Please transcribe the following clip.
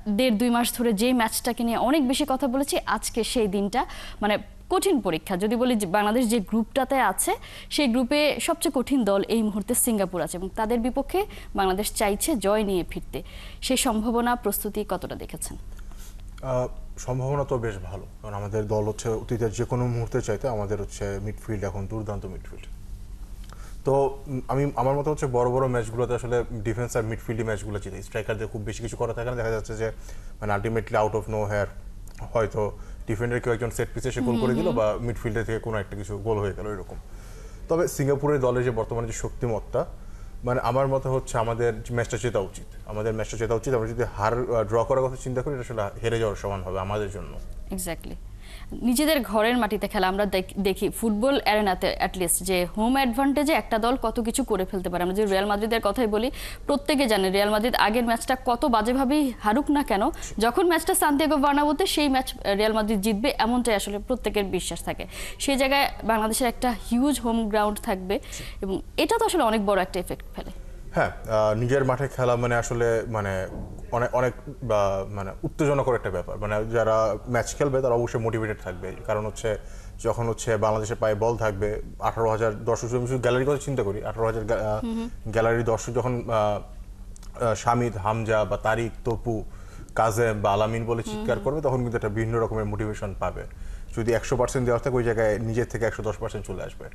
1.5-2 মাস ধরে যে ম্যাচটাকে নিয়ে অনেক বেশি কথা বলেছি, আজকে সেই দিনটা, মানে কঠিন পরীক্ষা। যদি বলি যে বাংলাদেশ যে গ্রুপটাতে আছে সেই গ্রুপে সবচেয়ে কঠিন দল এই মুহূর্তে সিঙ্গাপুর আছে এবং তাদের বিপক্ষে বাংলাদেশ চাইছে জয় নিয়ে ফিরতে। সেই সম্ভাবনা, প্রস্তুতি কতটা দেখেছেন? সম্ভাবনা তো বেশ ভালো, কারণ আমাদের দল হচ্ছে অতীতের যে কোনো মুহূর্তে চাইতে আমাদের হচ্ছে মিডফিল্ড এখন দুর্দান্ত মিডফিল্ড। তো আমার মতো হচ্ছে বড় বড় ম্যাচগুলোতে আসলে ডিফেন্স আর মিডফিল্ডি ম্যাচগুলো জিতে, স্ট্রাইকারদের খুব বেশি কিছু করা থাকে না। দেখা যাচ্ছে যে মানে ultimately out of no here হয়তো ডিফেন্ডার কেউ একজন সেট পিসে সে গোল করে দিল বা মিডফিল্ডে থেকে কোনো একটা কিছু গোল হয়ে গেল এরকম। তবে সিঙ্গাপুরের দলের যে বর্তমানে যে শক্তিমত্তা, মানে আমার মতে হচ্ছে আমাদের ম্যাচটা জেতা উচিত। আমরা যদি ড্র করার কথা চিন্তা করি, এটা আসলে হেরে যাওয়ার সমান হবে আমাদের জন্য। এক্স্যাক্টলি। নিজেদের ঘরের মাটিতে খেলা, আমরা দেখি ফুটবল অ্যারেনাতে অ্যাটলিস্ট যে হোম অ্যাডভান্টেজে একটা দল কত কিছু করে ফেলতে পারে। আমরা যে রিয়াল মাদ্রিদের কথাই বলি, প্রত্যেকে জানে রিয়াল মাদ্রিদ আগের ম্যাচটা কত বাজেভাবেই হারুক না কেন, যখন ম্যাচটা সান্তিয়াগো বার্নাব্যুতে, সেই ম্যাচ রিয়াল মাদ্রিদ জিতবে এমনটাই আসলে প্রত্যেকের বিশ্বাস থাকে। সেই জায়গায় বাংলাদেশের একটা হিউজ হোম গ্রাউন্ড থাকবে এবং এটা তো আসলে অনেক বড় একটা এফেক্ট ফেলে। হ্যাঁ, নিজের মাঠে খেলা মানে আসলে মানে অনেক অনেক মানে উত্তেজনাকর একটা ব্যাপার। মানে যারা ম্যাচ খেলবে তারা অবশ্যই মোটিভেটেড থাকবে, কারণ হচ্ছে যখন হচ্ছে বাংলাদেশের পায়ে বল থাকবে, 18,000 দর্শক, আমি শুধু গ্যালারির কথা চিন্তা করি, 18,000 গ্যালারির দর্শক যখন শামিদ, হামজা বা তারিক, তপু, কাজেম বা আলামিন বলে চিৎকার করবে, তখন কিন্তু একটা ভিন্ন রকমের মোটিভেশন পাবে। যদি 100% দেওয়া থাকে, ওই জায়গায় নিজের থেকে 110% চলে আসবে।